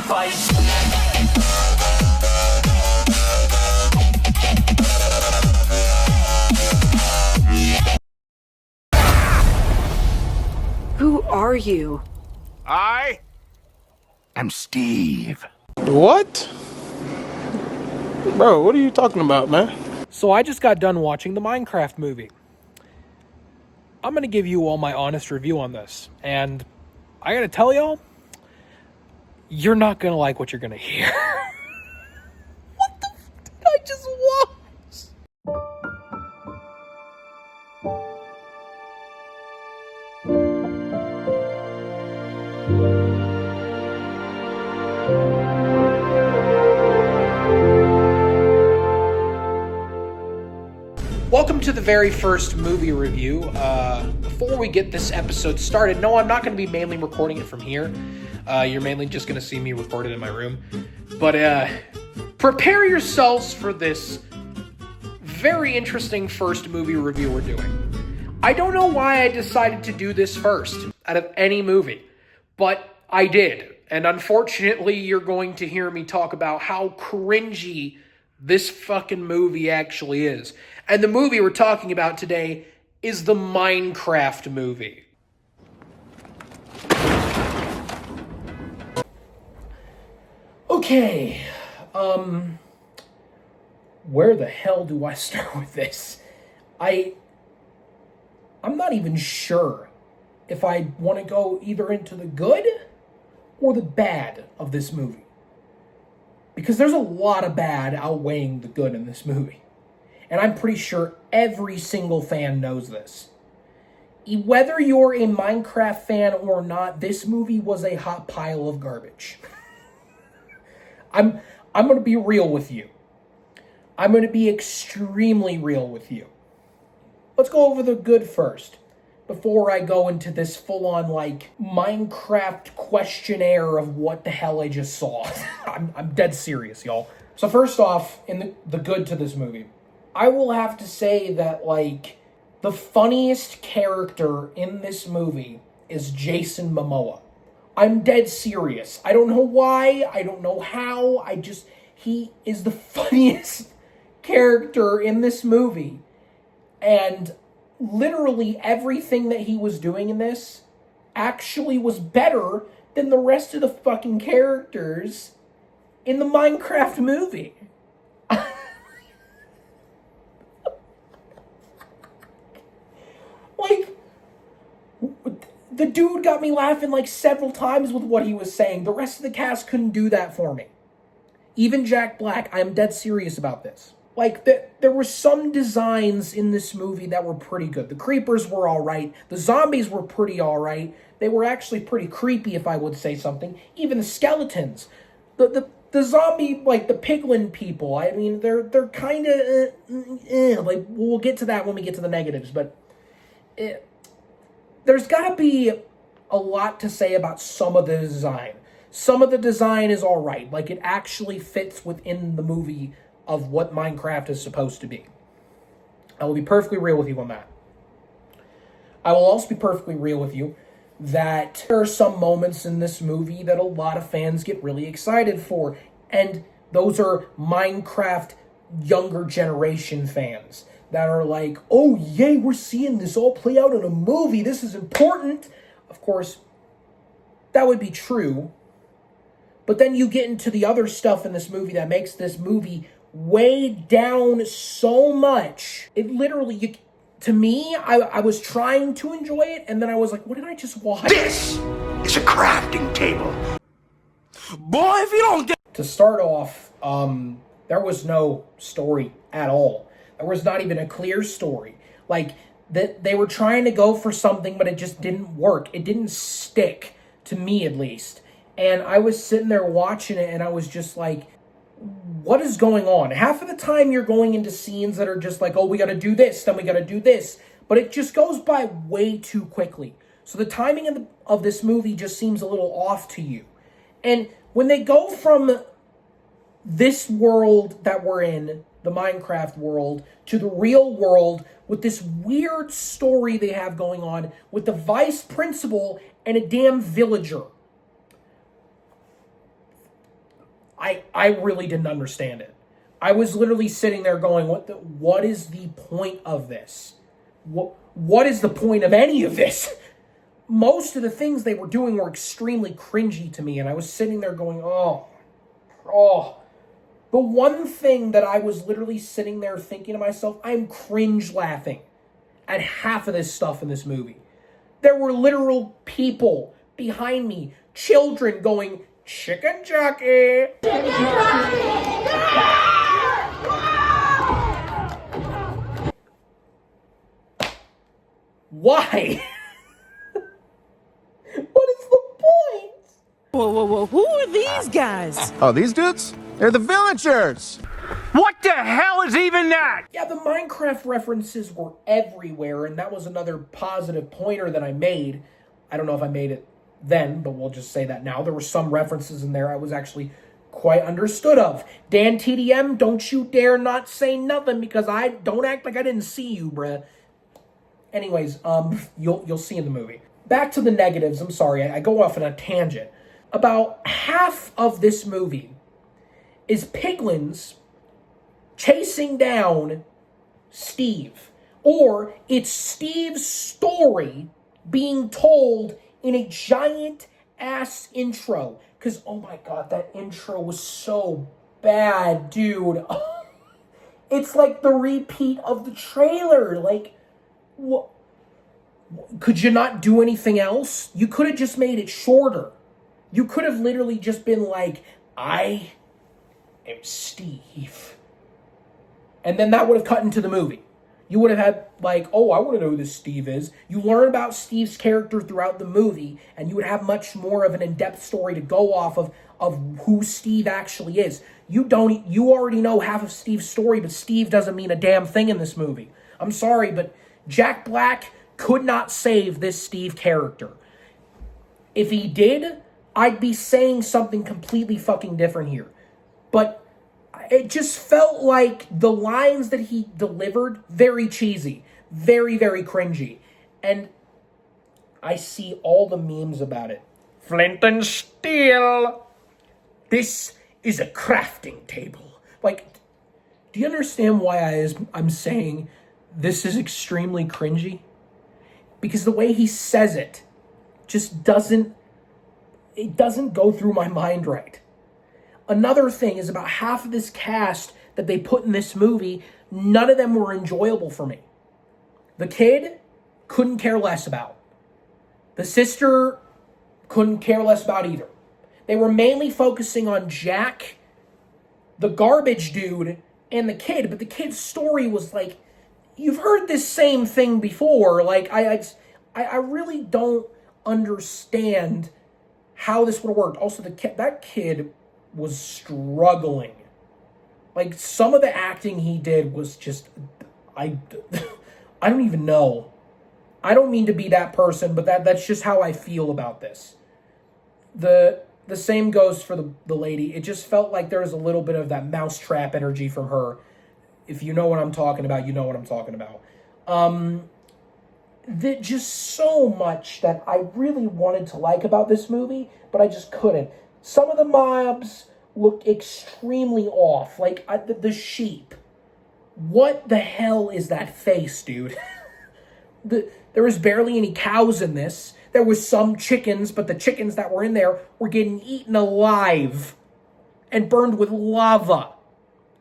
fight. Who are you? I am Steve. What? Bro, what are you talking about, man? So I just got done watching the Minecraft movie. I'm going to give you all my honest review on this. And I got to tell y'all, you're not going to like what you're going to hear. What the f did I just watch? Welcome to the very first movie review. Before we get this episode started, no, I'm not going to be mainly recording it from here. You're mainly just going to see me record it in my room. But prepare yourselves for this very interesting first movie review we're doing. I don't know why I decided to do this first out of any movie, but I did. And unfortunately, you're going to hear me talk about how cringy this fucking movie actually is. And the movie we're talking about today is the Minecraft movie. Okay, where the hell do I start with this? I'm not even sure if I want to go either into the good or the bad of this movie. Because there's a lot of bad outweighing the good in this movie. And I'm pretty sure every single fan knows this. Whether you're a Minecraft fan or not, this movie was a hot pile of garbage. I'm going to be real with you. I'm going to be extremely real with you. Let's go over the good first, before I go into this full-on, Minecraft questionnaire of what the hell I just saw. I'm dead serious, y'all. So first off, in the good to this movie, I will have to say that, the funniest character in this movie is Jason Momoa. I'm dead serious. I don't know why, I don't know how, he is the funniest character in this movie. And literally everything that he was doing in this actually was better than the rest of the fucking characters in the Minecraft movie. The dude got me laughing several times with what he was saying. The rest of the cast couldn't do that for me. Even Jack Black, I am dead serious about this. There were some designs in this movie that were pretty good. The creepers were alright. The zombies were pretty alright. They were actually pretty creepy, if I would say something. Even the skeletons. The zombie, the piglin people, I mean, they're kind of, we'll get to that when we get to the negatives, but there's got to be a lot to say about some of the design. Some of the design is alright. It actually fits within the movie of what Minecraft is supposed to be. I will be perfectly real with you on that. I will also be perfectly real with you that there are some moments in this movie that a lot of fans get really excited for, and those are Minecraft younger generation fans that are like, oh yay, we're seeing this all play out in a movie, this is important. Of course, that would be true, but then you get into the other stuff in this movie that makes this movie way down so much. It literally, to me, I was trying to enjoy it, and then I was like, what did I just watch? This is a crafting table. Boy, if you don't get... To start off, there was no story at all. There was not even a clear story. They were trying to go for something, but it just didn't work. It didn't stick, to me at least. And I was sitting there watching it, and I was just like, what is going on? Half of the time you're going into scenes that are just like, oh, we got to do this, then we got to do this. But it just goes by way too quickly. So the timing of this movie just seems a little off to you. And when they go from this world that we're in, the Minecraft world, to the real world with this weird story they have going on with the vice principal and a damn villager. I really didn't understand it. I was literally sitting there going, what is the point of this? What is the point of any of this? Most of the things they were doing were extremely cringy to me, and I was sitting there going, oh. The one thing that I was literally sitting there thinking to myself, I'm cringe laughing at half of this stuff in this movie. There were literal people behind me, children going, chicken jockey. Why? What is the point? Whoa, who are these guys? Oh, these dudes? They're the villagers! What the hell is even that? Yeah, the Minecraft references were everywhere, and that was another positive pointer that I made. I don't know if I made it then, but we'll just say that now. There were some references in there I was actually quite understood of. Dan TDM, don't you dare not say nothing, because I don't act like I didn't see you, bruh. Anyways, you'll see in the movie. Back to the negatives. I'm sorry, I go off on a tangent. About half of this movie is Piglins chasing down Steve. Or it's Steve's story being told in a giant ass intro. Because, oh my god, that intro was so bad, dude. It's like the repeat of the trailer. Like, what? Could you not do anything else? You could have just made it shorter. You could have literally just been like, I am Steve. And then that would have cut into the movie. You would have had, like, oh, I want to know who this Steve is. You learn about Steve's character throughout the movie, and you would have much more of an in-depth story to go off of who Steve actually is. You already know half of Steve's story, but Steve doesn't mean a damn thing in this movie. I'm sorry, but Jack Black could not save this Steve character. If he did, I'd be saying something completely fucking different here. But it just felt like the lines that he delivered, very cheesy, very, very cringy. And I see all the memes about it. Flint and steel. This is a crafting table. Like, do you understand why I'm saying this is extremely cringy? Because the way he says it just doesn't go through my mind right. Another thing is about half of this cast that they put in this movie, none of them were enjoyable for me. The kid, couldn't care less about. The sister, couldn't care less about either. They were mainly focusing on Jack, the garbage dude, and the kid, but the kid's story was like, you've heard this same thing before. Like, I really don't understand how this would have worked. Also, that kid was struggling. Like, some of the acting he did was just, I don't even know. I don't mean to be that person, but that's just how I feel about this. The same goes for the lady. It just felt like there was a little bit of that mousetrap energy from her. If you know what I'm talking about, you know what I'm talking about. That just so much that I really wanted to like about this movie, but I just couldn't. Some of the mobs looked extremely off. Like, the sheep. What the hell is that face, dude? There was barely any cows in this. There was some chickens, but the chickens that were in there were getting eaten alive and burned with lava.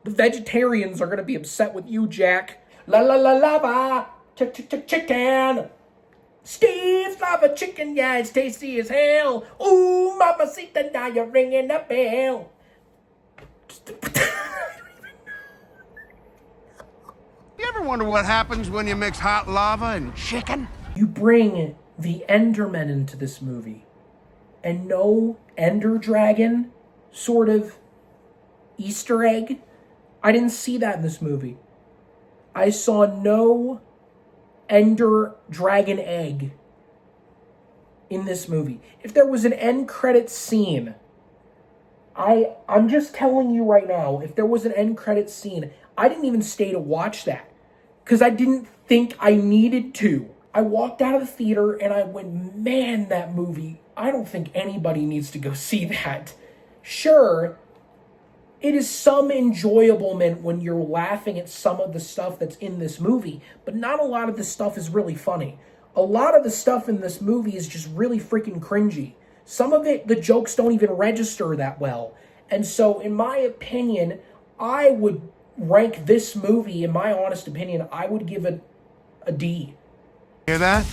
The vegetarians are going to be upset with you, Jack. La la la lava. Chicken. Steve's lava chicken, yeah, it's tasty as hell. Ooh, mamacita, now you're ringing the bell. You ever wonder what happens when you mix hot lava and chicken? You bring the Endermen into this movie, and no Ender Dragon sort of Easter egg. I didn't see that in this movie. I saw no Ender Dragon egg in this movie. If there was an end credit scene, I'm just telling you right now, if there was an end credit scene, I didn't even stay to watch that because I didn't think I needed to. I walked out of the theater and I went, man, that movie, I don't think anybody needs to go see that. Sure, it is some enjoyablement when you're laughing at some of the stuff that's in this movie, but not a lot of the stuff is really funny. A lot of the stuff in this movie is just really freaking cringy. Some of it, the jokes don't even register that well. And so, in my opinion, I would rank this movie, in my honest opinion, I would give it a D. Hear that?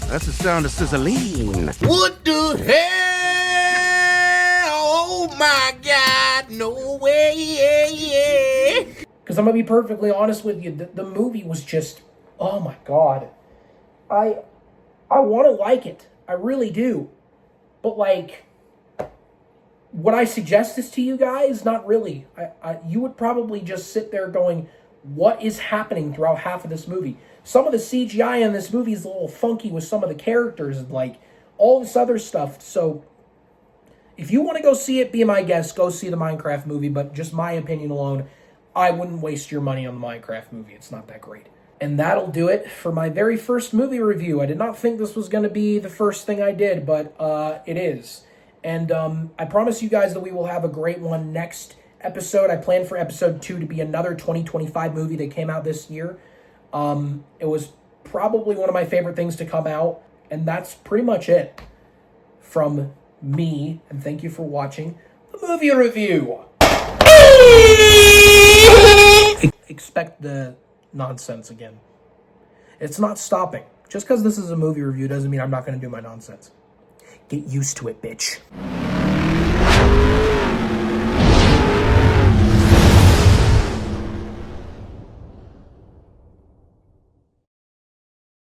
That's the sound of sizzling. What the hell? Oh my God, no way. Because I'm going to be perfectly honest with you, the movie was just, oh my God. I want to like it. I really do. But like, would I suggest this to you guys? Not really. You would probably just sit there going, what is happening throughout half of this movie? Some of the CGI in this movie is a little funky with some of the characters and like all this other stuff. So if you want to go see it, be my guest, go see the Minecraft movie. But just my opinion alone, I wouldn't waste your money on the Minecraft movie. It's not that great. And that'll do it for my very first movie review. I did not think this was going to be the first thing I did, but it is. And I promise you guys that we will have a great one next episode. I plan for episode 2 to be another 2025 movie that came out this year. It was probably one of my favorite things to come out. And that's pretty much it from me. And thank you for watching the movie review. Expect the nonsense again. It's not stopping. Just because this is a movie review doesn't mean I'm not going to do my nonsense. Get used to it, bitch.